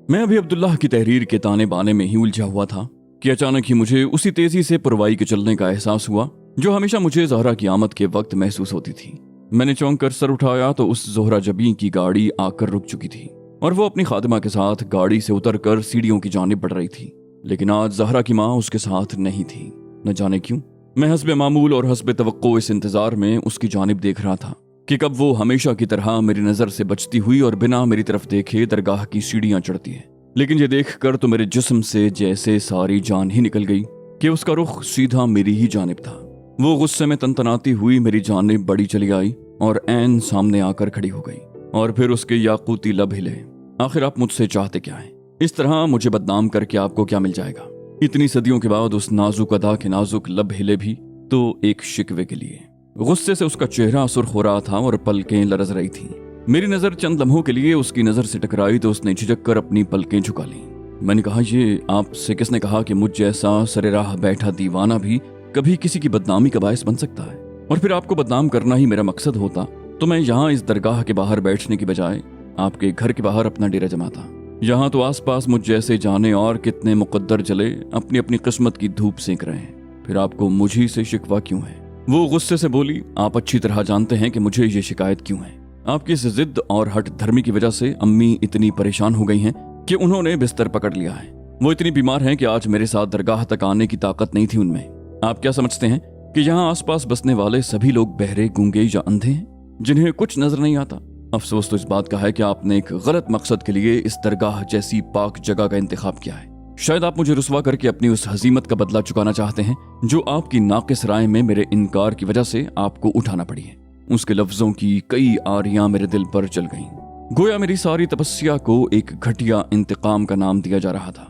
मैं अभी अब्दुल्लाह की तहरीर के ताने बाने में ही उलझा हुआ था कि अचानक ही मुझे उसी तेजी से पुरवाई के चलने का एहसास हुआ जो हमेशा मुझे ज़हरा की आमद के वक्त महसूस होती थी। मैंने चौंक कर सर उठाया तो उस ज़ोहरा जबी की गाड़ी आकर रुक चुकी थी और वो अपनी खादिमा के साथ गाड़ी से उतरकर सीढ़ियों की जानिब बढ़ रही थी। लेकिन आज ज़हरा की माँ उसके साथ नहीं थी। न जाने क्यों मैं हस्बे मामूल और हस्बे तवक्को इस इंतजार में उसकी जानिब देख रहा था कि कब वो हमेशा की तरह मेरी नज़र से बचती हुई और बिना मेरी तरफ देखे दरगाह की सीढ़ियां चढ़ती है। लेकिन ये देख कर तो मेरे जिस्म से जैसे सारी जान ही निकल गई कि उसका रुख सीधा मेरी ही जानिब था। वो गुस्से में तनतनाती हुई मेरी जानिब बढ़ी चली आई और ऐन सामने आकर खड़ी हो गई और फिर उसके याकूती लब हिले। आखिर आप मुझसे चाहते क्या हैं? इस तरह मुझे बदनाम करके आपको क्या मिल जाएगा? इतनी सदियों के बाद उस नाजुक अदा के नाजुक लब हिले भी तो एक शिकवे के लिए। गुस्से से उसका चेहरा सुर्ख हो रहा था और पलकें लरज रही थीं। मेरी नजर चंद लम्हों के लिए उसकी नजर से टकराई तो उसने झिझक कर अपनी पलकें झुका ली। मैंने कहा, ये आपसे किसने कहा कि मुझ जैसा सरे राह बैठा दीवाना भी कभी किसी की बदनामी का बायस बन सकता है? और फिर आपको बदनाम करना ही मेरा मकसद होता तो मैं यहाँ इस दरगाह के बाहर बैठने की बजाय आपके घर के बाहर अपना डेरा जमाता। यहाँ तो आसपास मुझ जैसे जाने और कितने मुकद्दर जले अपनी अपनी किस्मत की धूप सेंक रहे हैं। फिर आपको मुझी से शिकवा क्यों है? वो गुस्से से बोली, आप अच्छी तरह जानते हैं कि मुझे ये शिकायत क्यों है। आपकी इस जिद और हट धर्मी की वजह से अम्मी इतनी परेशान हो गई हैं कि उन्होंने बिस्तर पकड़ लिया है। वो इतनी बीमार हैं कि आज मेरे साथ दरगाह तक आने की ताकत नहीं थी उनमें। आप क्या समझते हैं कि यहाँ आसपास बसने वाले सभी लोग बहरे, गूंगे या अंधे हैं जिन्हें कुछ नजर नहीं आता? अफसोस तो इस बात का है कि आपने एक गलत मकसद के लिए इस दरगाह जैसी पाक जगह का इंतखाब किया है। शायद आप मुझे रुसवा करके अपनी उस हजीमत का बदला चुकाना चाहते हैं जो आपकी नाकिस राय में मेरे इनकार की वजह से आपको उठाना पड़ी है। उसके लफ्जों की कई आरियां मेरे दिल पर चल गईं। गोया मेरी सारी तपस्या को एक घटिया इंतकाम का नाम दिया जा रहा था।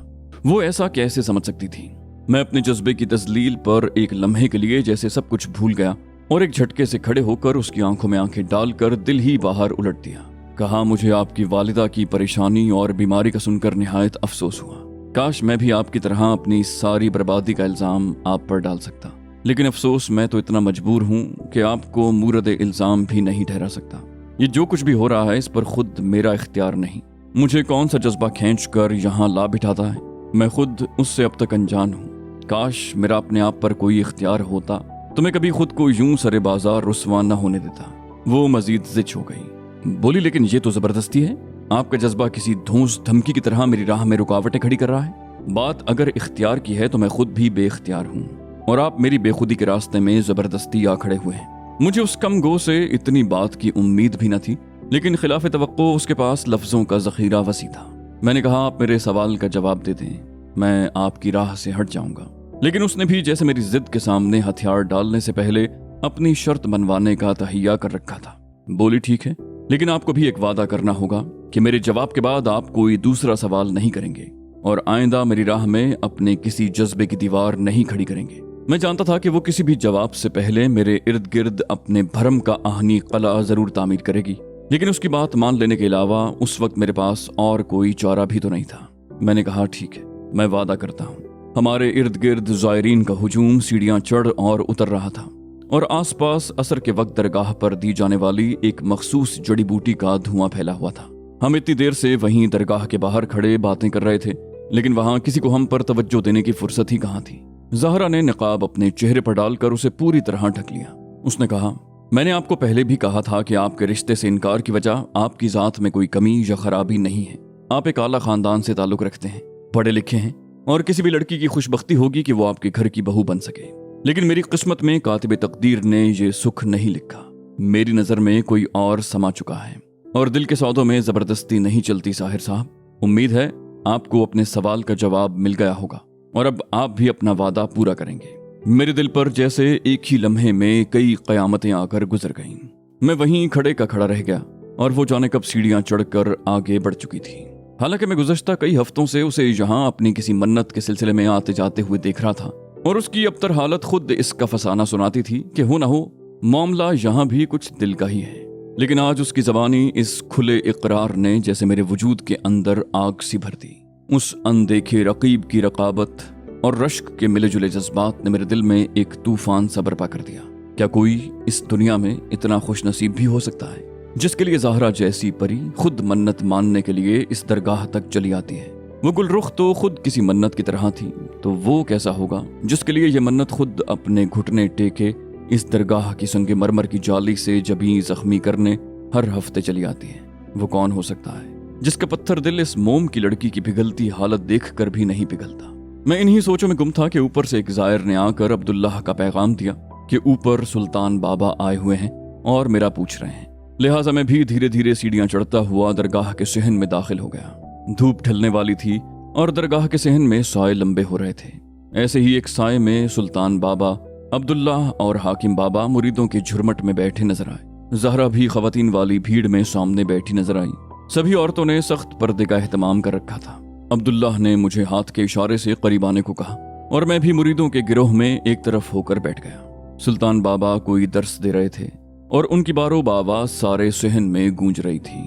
वो ऐसा कैसे समझ सकती थी? मैं अपने जज्बे की तजलील पर एक लम्हे के लिए जैसे सब कुछ भूल गया और एक झटके से खड़े होकर उसकी आंखों में आंखें डालकर दिल ही बाहर उलट दिया। कहा, मुझे आपकी वालिदा की परेशानी और बीमारी का सुनकर निहायत अफसोस हुआ। काश मैं भी आपकी तरह अपनी सारी बर्बादी का इल्जाम आप पर डाल सकता, लेकिन अफसोस मैं तो इतना मजबूर हूँ कि आपको मूरद इल्जाम भी नहीं ठहरा सकता। ये जो कुछ भी हो रहा है इस पर खुद मेरा इख्तियार नहीं। मुझे कौन सा जज्बा खींच कर यहाँ ला बिठाता है, मैं खुद उससे अब तक अनजान हूँ। काश मेरा अपने आप पर कोई इख्तियार होता तो मैं कभी खुद को यूं सरे बाजार रुस्वा न होने देता। वो मजीद जिच हो गई। बोली, लेकिन ये तो जबरदस्ती है। आपका जज्बा किसी धौंस धमकी की तरह मेरी राह में रुकावटें खड़ी कर रहा है। बात अगर इख्तियार की है तो मैं खुद भी बेइख्तियार हूँ और आप मेरी बेखुदी के रास्ते में जबरदस्ती आ खड़े हुए हैं। मुझे उस कम गो से इतनी बात की उम्मीद भी न थी, लेकिन खिलाफ तवक्को उसके पास लफ्जों का जखीरा वसी था। मैंने कहा, आप मेरे सवाल का जवाब दे दें, मैं आपकी राह से हट जाऊंगा। लेकिन उसने भी जैसे मेरी जिद के सामने हथियार डालने से पहले अपनी शर्त मनवाने का तहैया कर रखा था। बोली, ठीक है, लेकिन आपको भी एक वादा करना होगा कि मेरे जवाब के बाद आप कोई दूसरा सवाल नहीं करेंगे और आइंदा मेरी राह में अपने किसी जज्बे की दीवार नहीं खड़ी करेंगे। मैं जानता था कि वो किसी भी जवाब से पहले मेरे इर्द गिर्द अपने भरम का आहनी कला जरूर तामीर करेगी, लेकिन उसकी बात मान लेने के अलावा उस वक्त मेरे पास और कोई चारा भी तो नहीं था। मैंने कहा, ठीक है, मैं वादा करता हूँ। हमारे इर्द गिर्द ज़ायरीन का हुजूम सीढ़ियां चढ़ और उतर रहा था और आसपास असर के वक्त दरगाह पर दी जाने वाली एक मखसूस जड़ी बूटी का धुआं फैला हुआ था। हम इतनी देर से वहीं दरगाह के बाहर खड़े बातें कर रहे थे, लेकिन वहां किसी को हम पर तवज्जो देने की फुर्सत ही कहाँ थी। ज़हरा ने निकाब अपने चेहरे पर डालकर उसे पूरी तरह ढक लिया। उसने कहा, मैंने आपको पहले भी कहा था कि आपके रिश्ते से इनकार की वजह आपकी जात में कोई कमी या खराबी नहीं है। आप एक आला खानदान से ताल्लुक रखते हैं, पढ़े लिखे हैं और किसी भी लड़की की खुशबख्ती होगी कि वो आपके घर की बहू बन सके। लेकिन मेरी किस्मत में कातिब तकदीर ने ये सुख नहीं लिखा। मेरी नज़र में कोई और समा चुका है और दिल के सौदों में ज़बरदस्ती नहीं चलती। साहिर साहब, उम्मीद है आपको अपने सवाल का जवाब मिल गया होगा और अब आप भी अपना वादा पूरा करेंगे। मेरे दिल पर जैसे एक ही लम्हे में कई क़यामतें आकर गुजर गईं। मैं वहीं खड़े का खड़ा रह गया और वो जाने कब सीढ़ियां चढ़कर आगे बढ़ चुकी थी। हालांकि मैं गुज़श्ता कई हफ्तों से उसे यहाँ अपनी किसी मन्नत के सिलसिले में आते जाते हुए देख रहा था और उसकी अबतर हालत खुद इसका फसाना सुनाती थी कि हो ना हो मामला यहाँ भी कुछ दिल का ही है। लेकिन आज उसकी ज़बानी इस खुले इकरार ने जैसे मेरे वजूद के अंदर आग सी भर दी। उस अनदेखे रकीब की रकाबत और रश्क के मिले जुले जज्बात ने मेरे दिल में एक तूफान सा बर्पा कर दिया। क्या कोई इस दुनिया में इतना खुश नसीब भी हो सकता है जिसके लिए ज़हरा जैसी परी खुद मन्नत मानने के लिए इस दरगाह तक चली आती है। वो गुलरुख तो खुद किसी मन्नत की तरह थी, तो वो कैसा होगा जिसके लिए ये मन्नत खुद अपने घुटने टेके इस दरगाह की संगमरमर की जाली से जबीं जख्मी करने हर हफ्ते चली आती है। वो कौन हो सकता है जिसका पत्थर दिल इस मोम की लड़की की पिघलती हालत देख कर भी नहीं पिघलता। मैं इन्हीं सोचों में गुम था कि ऊपर से एक ज़ायर ने आकर अब्दुल्लाह का पैगाम दिया कि ऊपर सुल्तान बाबा आए हुए हैं और मेरा पूछ रहे हैं। लिहाजा मैं भी धीरे धीरे सीढ़ियां चढ़ता हुआ दरगाह के सहन में दाखिल हो गया। धूप ढलने वाली थी और दरगाह के सहन में साए लंबे हो रहे थे। ऐसे ही एक साए में सुल्तान बाबा, अब्दुल्लाह और हाकिम बाबा मुरीदों के झुरमट में बैठे नजर आए। ज़हरा भी ख़वातीन वाली भीड़ में सामने बैठी नजर आई। सभी औरतों ने सख्त पर्दे का एहतमाम कर रखा था। अब्दुल्लाह ने मुझे हाथ के इशारे से करीब आने को कहा और मैं भी मुरीदों के गिरोह में एक तरफ होकर बैठ गया। सुल्तान बाबा कोई दर्स दे रहे थे और उनकी बारो बाबा सारे सहन में गूंज रही थी।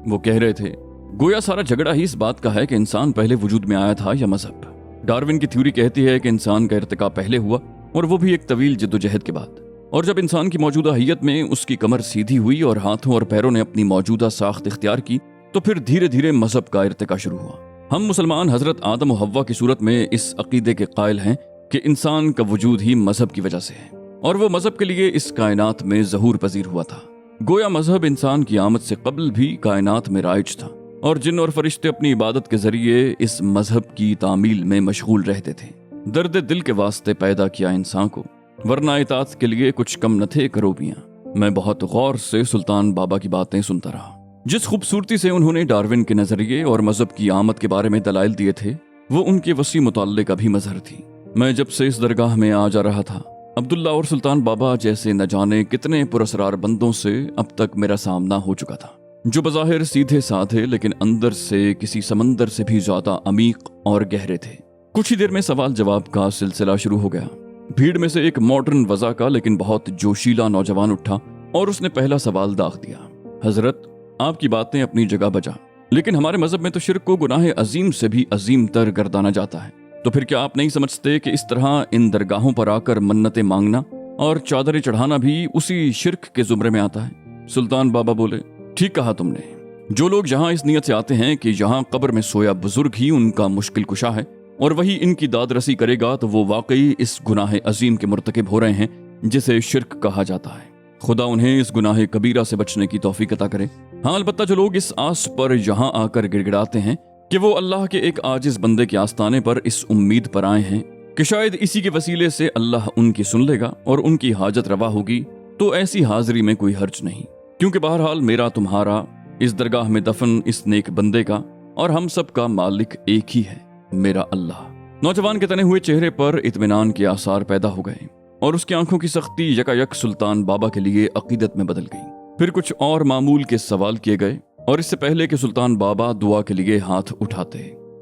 वो कह रहे थे, गोया सारा झगड़ा ही इस बात का है कि इंसान पहले वजूद में आया था या मजहब। डार्विन की थ्योरी कहती है कि इंसान का इर्तिकाब पहले हुआ और वो भी एक तवील जद्दोजहद के बाद। और जब इंसान की मौजूदा हैयत में उसकी कमर सीधी हुई और हाथों और पैरों ने अपनी मौजूदा साख्त इख्तियार की, तो फिर धीरे धीरे मजहब का इर्तिका शुरू हुआ। हम मुसलमान हजरत आदम और हव्वा की सूरत में इस अकीदे के कायल हैं कि इंसान का वजूद ही मजहब की वजह से है और वो मजहब के लिए इस कायनात में ज़हूर पजीर हुआ था। गोया मजहब इंसान की आमद से कबल भी कायनात में राइज था और जिन और फरिश्ते अपनी इबादत के जरिए इस मजहब की तामील में मशगूल रहते थे। दर्द दिल के वास्ते पैदा किया इंसान को, वरना इताअत के लिए कुछ कम न थे करोबियां। मैं बहुत गौर से सुल्तान बाबा की बातें सुनता रहा। जिस खूबसूरती से उन्होंने डार्विन के नजरिए और मजहब की आमद के बारे में दलाइल दिए थे, वो उनके वसी मुताल्ले का भी मजहर थी। मैं जब से इस दरगाह में आ जा रहा था, अब्दुल्ला और सुल्तान बाबा जैसे न जाने कितने पुरस्कार बंदों से अब तक मेरा सामना हो चुका था, जो बज़ाहिर सीधे साधे लेकिन अंदर से किसी समंदर से भी ज्यादा अमीक और गहरे थे। कुछ ही देर में सवाल जवाब का सिलसिला शुरू हो गया। भीड़ में से एक मॉडर्न वज़ा का लेकिन बहुत जोशीला नौजवान उठा और उसने पहला सवाल दाग दिया। हजरत, आपकी बातें अपनी जगह बजा, लेकिन हमारे मजहब में तो शिर्क को गुनाह अजीम से भी अजीम तर गर्दाना जाता है। तो फिर क्या आप नहीं समझते कि इस तरह इन दरगाहों पर आकर मन्नतें मांगना और चादरें चढ़ाना भी उसी शिर्क के जुमरे में आता है? सुल्तान बाबा बोले, ठीक कहा तुमने। जो लोग यहाँ इस नियत से आते हैं कि यहाँ कब्र में सोया बुजुर्ग ही उनका मुश्किल कुशा है और वही इनकी दाद रसी करेगा, तो वो वाकई इस गुनाह अजीम के मुर्तकिब हो रहे हैं जिसे शिर्क कहा जाता है। खुदा उन्हें इस गुनाह कबीरा से बचने की तौफीक अता करे। हाँ, अलबत्ता जो लोग इस आस पर यहाँ आकर गिड़गिड़ाते हैं कि वो अल्लाह के एक आजिज बंदे के आस्ताने पर इस उम्मीद पर आए हैं कि शायद इसी के वसीले से अल्लाह उनकी सुन लेगा और उनकी हाजत रवा होगी, तो ऐसी हाजिरी में कोई हर्ज नहीं, क्योंकि बहरहाल मेरा तुम्हारा इस दरगाह में दफन इस नेक बंदे का और हम सब का मालिक एक ही है, मेरा अल्लाह। नौजवान के तने हुए चेहरे पर इत्मीनान के आसार पैदा हो गए और उसकी आंखों की सख्ती यकायक सुल्तान बाबा के लिए अकीदत में बदल गई। फिर कुछ और मामूल के सवाल किए गए और इससे पहले कि सुल्तान बाबा दुआ के लिए हाथ उठाते,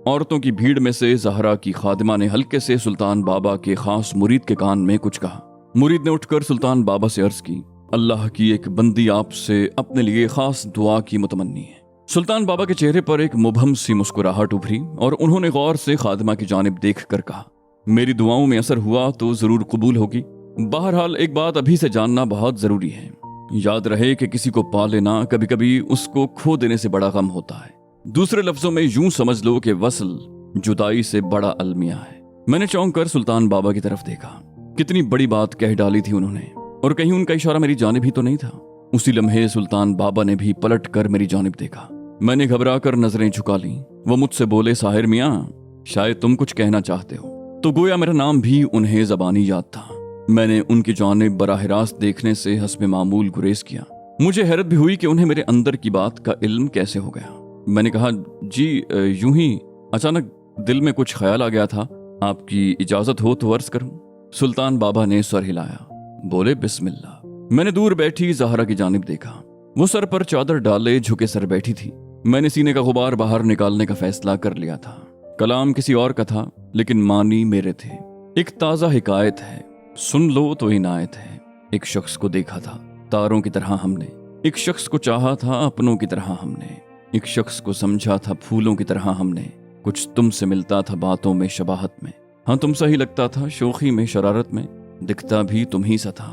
औरतों की भीड़ में से ज़हरा की खादिमा ने हल्के से सुल्तान बाबा के खास मुरीद के कान में कुछ कहा। मुरीद ने उठकर सुल्तान बाबा से अर्ज की, अल्लाह की एक बंदी आपसे अपने लिए खास दुआ की मुतमन्नी है। सुल्तान बाबा के चेहरे पर एक मुबहम सी मुस्कुराहट उभरी और उन्होंने गौर से खादिमा की जानिब देख कर कहा, मेरी दुआओं में असर हुआ तो जरूर कबूल होगी। बहरहाल एक बात अभी से जानना बहुत जरूरी है। याद रहे कि किसी को पा लेना कभी कभी उसको खो देने से बड़ा गम होता है। दूसरे लफ्जों में यूं समझ लो कि वसल जुदाई से बड़ा अलमिया है। मैंने चौंक कर सुल्तान बाबा की तरफ देखा। कितनी बड़ी बात कह डाली थी उन्होंने, और कहीं उनका इशारा मेरी जानिब ही तो नहीं था। उसी लम्हे सुल्तान बाबा ने भी पलट कर मेरी जानिब देखा। मैंने घबरा कर नजरें झुका ली। वो मुझसे बोले, साहिर मियाँ, शायद तुम कुछ कहना चाहते हो। तो गोया मेरा नाम भी उन्हें जबानी याद था। मैंने उनकी जानिब बराह रास्त देखने से हस्ब मामूल गुरेज किया। मुझे हैरत भी हुई कि उन्हें मेरे अंदर की बात का इल्म कैसे हो गया। मैंने कहा, जी यूं ही अचानक दिल में कुछ ख्याल आ गया था, आपकी इजाजत हो तो अर्ज करूं। सुल्तान बाबा ने सर हिलाया, बोले, बिस्मिल्लाह। मैंने दूर बैठी ज़हरा की जानिब देखा। वो सर पर चादर डाले झुके सर बैठी थी। मैंने सीने का गुबार बाहर निकालने का फैसला कर लिया था। कलाम किसी और का था लेकिन मानी मेरे थे। एक ताज़ा हिकायत है, सुन लो तो इनायत है। एक शख्स को देखा था तारों की तरह हमने, एक शख्स को चाहा था अपनों की तरह हमने, एक शख्स को समझा था फूलों की तरह हमने। कुछ तुमसे मिलता था बातों में शबाहत में, हाँ तुमसा ही लगता था शोखी में शरारत में, दिखता भी तुम ही सा था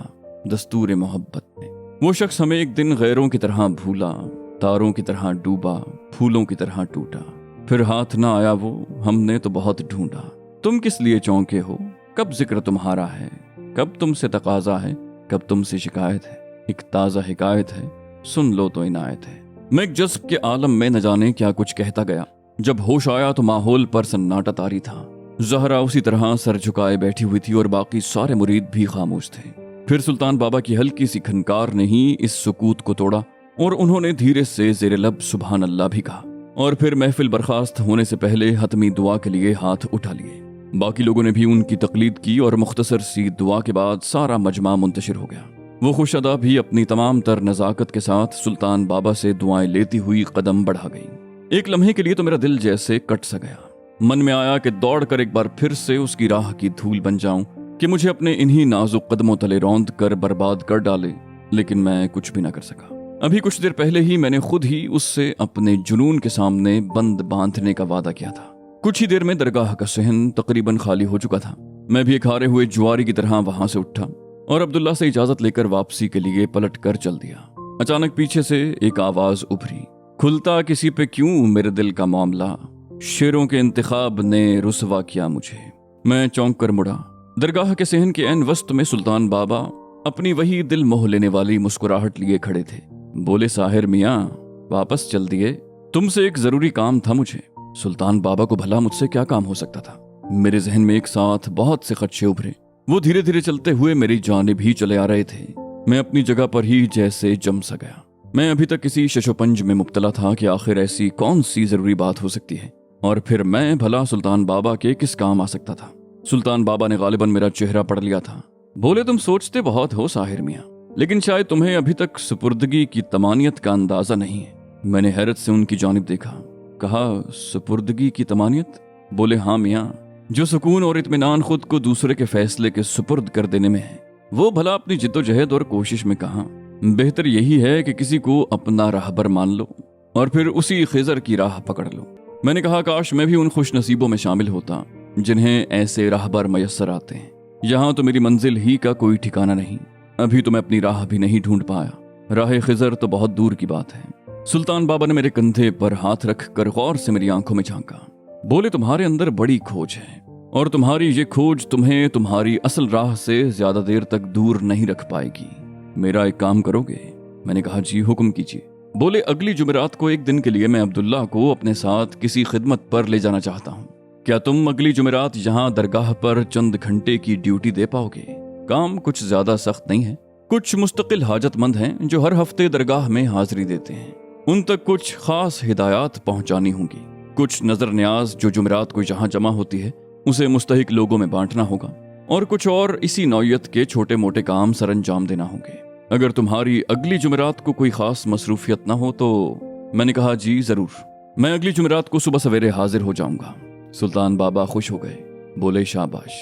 दस्तूर मोहब्बत में। वो शख्स हमें एक दिन गैरों की तरह भूला, तारों की तरह डूबा, फूलों की तरह टूटा, फिर हाथ ना आया वो, हमने तो बहुत ढूंढा। तुम किस लिए चौंके हो, कब जिक्र तुम्हारा है, कब तुमसे तकाजा है, कब तुमसे शिकायत है, एक ताज़ा हिकायत है, सुन लो तो इनायत है। मैं एक जज्ब के आलम में न जाने क्या कुछ कहता गया। जब होश आया तो माहौल पर सन्नाटा तारी था। ज़हरा उसी तरह सर झुकाए बैठी हुई थी और बाकी सारे मुरीद भी खामोश थे। फिर सुल्तान बाबा की हल्की सी खनकार ने ही इस सुकूत को तोड़ा और उन्होंने धीरे से ज़ेरे लब सुबहान अल्लाह भी कहा, और फिर महफिल बर्खास्त होने से पहले हतमी दुआ के लिए हाथ उठा लिए। बाकी लोगों ने भी उनकी तकलीद की और मुख्तसर सी दुआ के बाद सारा मजमा मुंतशिर हो गया। वो खुशअदा भी अपनी तमाम तर नज़ाकत के साथ सुल्तान बाबा से दुआएं लेती हुई कदम बढ़ा गई। एक लम्हे के लिए तो मेरा दिल जैसे कट सा गया। मन में आया कि दौड़कर एक बार फिर से उसकी राह की धूल बन जाऊं, कि मुझे अपने इन्हीं नाजुक कदमों तले रौंद कर बर्बाद कर डाले, लेकिन मैं कुछ भी ना कर सका। अभी कुछ देर पहले ही मैंने खुद ही उससे अपने जुनून के सामने बंद बांधने का वादा किया था। कुछ ही देर में दरगाह का सहन तकरीबन खाली हो चुका था। मैं भी एक हारे हुए जुआरी की तरह वहां से उठा और अब्दुल्ला से इजाजत लेकर वापसी के लिए पलट कर चल दिया। अचानक पीछे से एक आवाज उभरी, खुलता किसी पे क्यों मेरे दिल का मामला, शेरों के इंतखाब ने रुसवा किया मुझे। मैं चौंक कर मुड़ा। दरगाह के सहन के ऐन वस्त में सुल्तान बाबा अपनी वही दिल मोह लेने वाली मुस्कुराहट लिए खड़े थे। बोले, साहिर मियाँ वापस चल दिए, तुमसे एक जरूरी काम था मुझे। सुल्तान बाबा को भला मुझसे क्या काम हो सकता था? मेरे जहन में एक साथ बहुत से खदशे उभरे। वो धीरे धीरे चलते हुए मेरी जानिब ही चले आ रहे थे। मैं अपनी जगह पर ही जैसे जम सा गया। मैं अभी तक किसी शशोपंज में मुब्तला था कि आखिर ऐसी कौन सी जरूरी बात हो सकती है, और फिर मैं भला सुल्तान बाबा के किस काम आ सकता था। सुल्तान बाबा ने गालिबन मेरा चेहरा पढ़ लिया था। बोले, तुम सोचते बहुत हो साहिर मियाँ, लेकिन शायद तुम्हें अभी तक सुपुर्दगी की तमानियत का अंदाजा नहीं है। मैंने हैरत से उनकी जानिब देखा। कहा, सुपुर्दगी की तमानियत? बोले, हाँ मियाँ, जो सुकून और इत्मीनान खुद को दूसरे के फैसले के सुपुर्द कर देने में है, वो भला अपनी जिद्दोजहद और कोशिश में कहाँ। बेहतर यही है कि किसी को अपना राहबर मान लो और फिर उसी खिजर की राह पकड़ लो। मैंने कहा, काश मैं भी उन खुश नसीबों में शामिल होता जिन्हें ऐसे राहबर मयस्सर आते हैं। यहाँ तो मेरी मंजिल ही का कोई ठिकाना नहीं। अभी तो मैं अपनी राह भी नहीं ढूंढ पाया, राह खिजर तो बहुत दूर की बात है। सुल्तान बाबा ने मेरे कंधे पर हाथ रख कर गौर से मेरी आंखों में झांका। बोले, तुम्हारे अंदर बड़ी खोज है और तुम्हारी ये खोज तुम्हें तुम्हारी असल राह से ज्यादा देर तक दूर नहीं रख पाएगी। मेरा एक काम करोगे? मैंने कहा, जी हुक्म कीजिए। बोले, अगली जुमेरात को एक दिन के लिए मैं अब्दुल्ला को अपने साथ किसी खिदमत पर ले जाना चाहता हूँ। क्या तुम अगली जुमेरात यहाँ दरगाह पर चंद घंटे की ड्यूटी दे पाओगे? काम कुछ ज्यादा सख्त नहीं है। कुछ मुस्तकिल हाजतमंद हैं जो हर हफ्ते दरगाह में हाजिरी देते हैं। उन तक कुछ खास हिदायत पहुंचानी होंगी। कुछ नजर न्याज जो जुमेरात को यहाँ जमा होती है उसे मुस्तहिक लोगों में बांटना होगा, और कुछ और इसी नौयत के छोटे मोटे काम सर अंजाम देना होंगे। अगर तुम्हारी अगली जुमेरात को कोई खास मसरूफियत ना हो तो। मैंने कहा, जी जरूर, मैं अगली जुमेरात को सुबह सवेरे हाजिर हो जाऊंगा। सुल्तान बाबा खुश हो गए। बोले, शाबाश,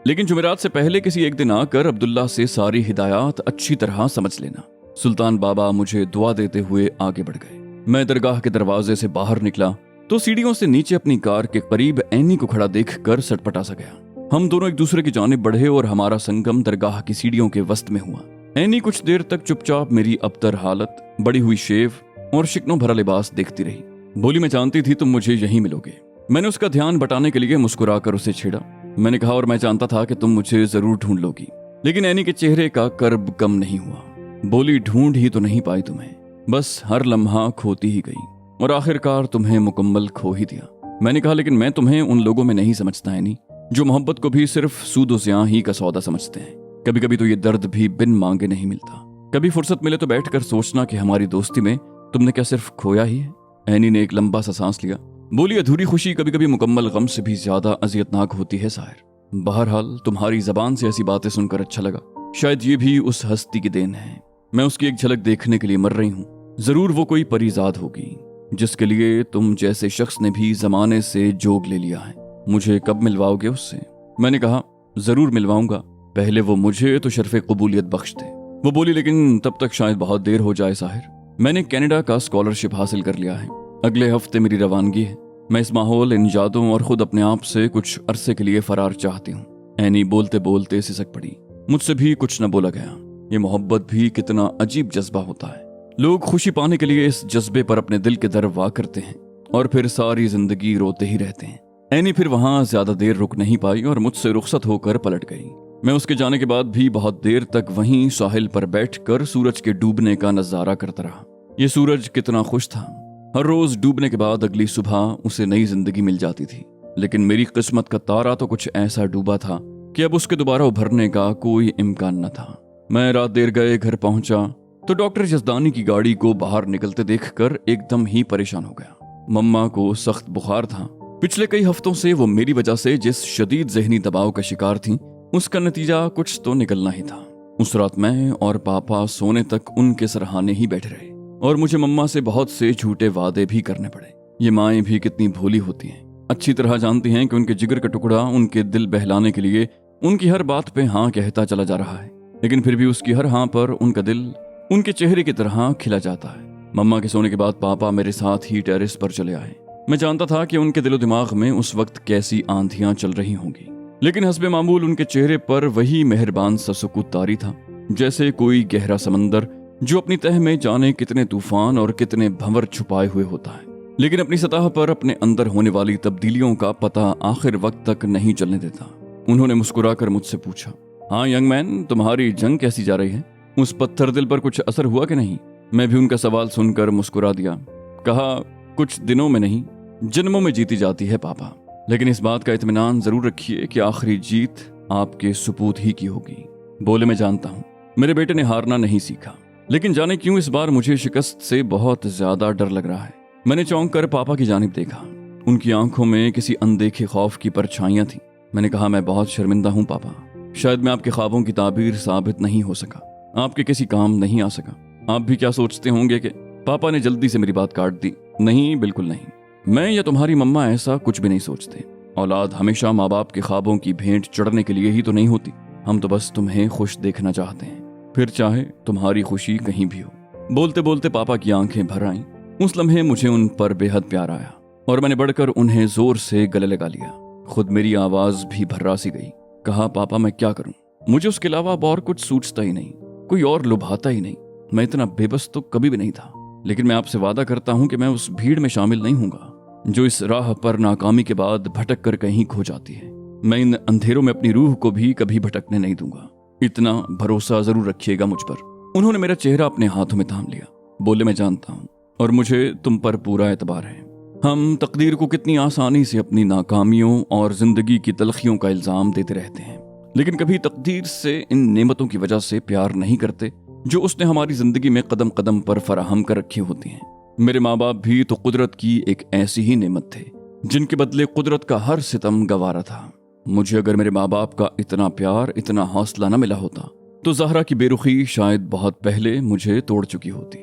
लेकिन जुमेरात से पहले किसी एक दिन आकर अब्दुल्ला से सारी हिदायत अच्छी तरह समझ लेना। सुल्तान बाबा मुझे दुआ देते हुए आगे बढ़ गए। मैं दरगाह के दरवाजे से बाहर निकला तो सीढ़ियों से नीचे अपनी कार के करीब एनी को खड़ा देखकर सटपटा सा गया। हम दोनों एक दूसरे की जानिब बढ़े और हमारा संगम दरगाह की सीढ़ियों के वस्त में हुआ। एनी कुछ देर तक चुपचाप मेरी अबतर हालत, बड़ी हुई शेव और शिकनों भरा लिबास देखती रही। बोली, मैं जानती थी तुम मुझे यहीं मिलोगे। मैंने उसका ध्यान बटाने के लिए मुस्कुराकर उसे छेड़ा। मैंने कहा, और मैं जानता था कि तुम मुझे जरूर ढूंढ लोगी। लेकिन एनी के चेहरे का कर्ब कम नहीं हुआ। बोली, ढूंढ ही तो नहीं पाई तुम्हें, बस हर लम्हा खोती ही गई और आखिरकार तुम्हें मुकम्मल खो ही दिया। मैंने कहा, लेकिन मैं तुम्हें उन लोगों में नहीं समझता एनी जो मोहब्बत को भी सिर्फ सूद व ज़ियां ही का सौदा समझते हैं। कभी कभी तो ये दर्द भी बिन मांगे नहीं मिलता। कभी फुर्सत मिले तो बैठकर सोचना कि हमारी दोस्ती में तुमने क्या सिर्फ खोया ही है। एनी ने एक लंबा सा सांस लिया। बोली, अधूरी खुशी कभी कभी मुकम्मल गम से भी ज्यादा अजियतनाक होती है साहिर। बहरहाल तुम्हारी जबान से ऐसी बातें सुनकर अच्छा लगा। शायद ये भी उस हस्ती की देन है। मैं उसकी एक झलक देखने के लिए मर रही हूँ। जरूर वो कोई परिजाद होगी जिसके लिए तुम जैसे शख्स ने भी जमाने से जोग ले लिया है। मुझे कब मिलवाओगे उससे? मैंने कहा, जरूर मिलवाऊंगा, पहले वो मुझे तो शर्फ कबूलियत बख्श दे। वो बोली, लेकिन तब तक शायद बहुत देर हो जाए साहिर। मैंने कनाडा का स्कॉलरशिप हासिल कर लिया है। अगले हफ्ते मेरी रवानगी है। मैं इस माहौल, इन यादों और खुद अपने आप से कुछ अरसे के लिए फरार चाहती हूँ। एनी बोलते बोलते सिसक पड़ी। मुझसे भी कुछ न बोला गया। ये मोहब्बत भी कितना अजीब जज्बा होता है। लोग खुशी पाने के लिए इस जज्बे पर अपने दिल के दर वार करते हैं और फिर सारी जिंदगी रोते ही रहते हैं। एनी फिर वहां ज्यादा देर रुक नहीं पाई और मुझसे रुखसत होकर पलट गई। मैं उसके जाने के बाद भी बहुत देर तक वहीं साहिल पर बैठकर सूरज के डूबने का नजारा करता रहा। ये सूरज कितना खुश था। हर रोज डूबने के बाद अगली सुबह उसे नई जिंदगी मिल जाती थी, लेकिन मेरी किस्मत का तारा तो कुछ ऐसा डूबा था कि अब उसके दोबारा उभरने का कोई इम्कान न था। मैं रात देर गए घर पहुंचा तो डॉक्टर जसदानी की गाड़ी को बाहर निकलते देखकर एकदम ही परेशान हो गया। मम्मा को सख्त बुखार था। पिछले कई हफ्तों से वो मेरी वजह से जिस शदीद जहनी दबाव का शिकार थी, उसका नतीजा कुछ तो निकलना ही था। उस रात मैं और पापा सोने तक उनके सराहने ही बैठे रहे और मुझे मम्मा से बहुत से झूठे वादे भी करने पड़े। ये माएं भी कितनी भोली होती हैं, अच्छी तरह जानती हैं कि उनके जिगर का टुकड़ा उनके दिल बहलाने के लिए उनकी हर बात पे हाँ कहता चला जा रहा है, लेकिन फिर भी उसकी हर हाँ पर उनका दिल उनके चेहरे की तरह खिला जाता है। मम्मा के सोने के बाद पापा मेरे साथ ही टेरेस पर चले आए। मैं जानता था कि उनके दिलो दिमाग में उस वक्त कैसी आंधियां चल रही होंगी, लेकिन हस्बे मामूल उनके चेहरे पर वही मेहरबान सा सुकूत तारी था, जैसे कोई गहरा समंदर जो अपनी तह में जाने कितने तूफान और कितने भंवर छुपाए हुए होता है, लेकिन अपनी सतह पर अपने अंदर होने वाली तब्दीलियों का पता आखिर वक्त तक नहीं चलने देता। उन्होंने मुस्कुराकर मुझसे पूछा, हाँ यंग मैन, तुम्हारी जंग कैसी जा रही है? उस पत्थर दिल पर कुछ असर हुआ कि नहीं? मैं भी उनका सवाल सुनकर मुस्कुरा दिया। कहा, कुछ दिनों में नहीं, जन्मों में जीती जाती है पापा, लेकिन इस बात का इत्मीनान जरूर रखिए कि आखिरी जीत आपके सुपूत ही की होगी। बोले, मैं जानता हूँ मेरे बेटे ने हारना नहीं सीखा, लेकिन जाने क्यों इस बार मुझे शिकस्त से बहुत ज्यादा डर लग रहा है। मैंने चौंक कर पापा की जानिब देखा। उनकी आंखों में किसी अनदेखे खौफ की परछाइयां थी। मैंने कहा, मैं बहुत शर्मिंदा हूँ पापा, शायद मैं आपके ख्वाबों की ताबीर साबित नहीं हो सका, आपके किसी काम नहीं आ सका। आप भी क्या सोचते होंगे कि पापा ने जल्दी से मेरी बात काट दी। नहीं, बिल्कुल नहीं, मैं या तुम्हारी मम्मा ऐसा कुछ भी नहीं सोचते। औलाद हमेशा माँ बाप के ख्वाबों की भेंट चढ़ने के लिए ही तो नहीं होती। हम तो बस तुम्हें खुश देखना चाहते हैं, फिर चाहे तुम्हारी खुशी कहीं भी हो। बोलते बोलते पापा की आंखें भर आईं। उस लम्हे मुझे उन पर बेहद प्यार आया और मैंने बढ़कर उन्हें जोर से गले लगा लिया। खुद मेरी आवाज भी भर्रा सी गई। कहा, पापा मैं क्या करूं? मुझे उसके अलावा अब और कुछ सूझता ही नहीं, कोई और लुभाता ही नहीं। मैं इतना बेबस तो कभी भी नहीं था, लेकिन मैं आपसे वादा करता हूं कि मैं उस भीड़ में शामिल नहीं होऊंगा जो इस राह पर नाकामी के बाद भटक कर कहीं खो जाती है। मैं इन अंधेरों में अपनी रूह को भी कभी भटकने नहीं दूंगा। इतना भरोसा जरूर रखिएगा मुझ पर। उन्होंने मेरा चेहरा अपने हाथों में थाम लिया। बोले, मैं जानता हूं और मुझे तुम पर पूरा एतबार है। हम तकदीर को कितनी आसानी से अपनी नाकामियों और जिंदगी की तलखियों का इल्जाम देते रहते हैं, लेकिन कभी तकदीर से इन नेमतों की वजह से प्यार नहीं करते जो उसने हमारी जिंदगी में कदम कदम पर फराहम कर रखी होती हैं। मेरे माँ बाप भी तो कुदरत की एक ऐसी ही नेमत थे जिनके बदले कुदरत का हर सितम गवारा था। मुझे अगर मेरे माँ बाप का इतना प्यार, इतना हौसला न मिला होता तो ज़हरा की बेरुखी शायद बहुत पहले मुझे तोड़ चुकी होती।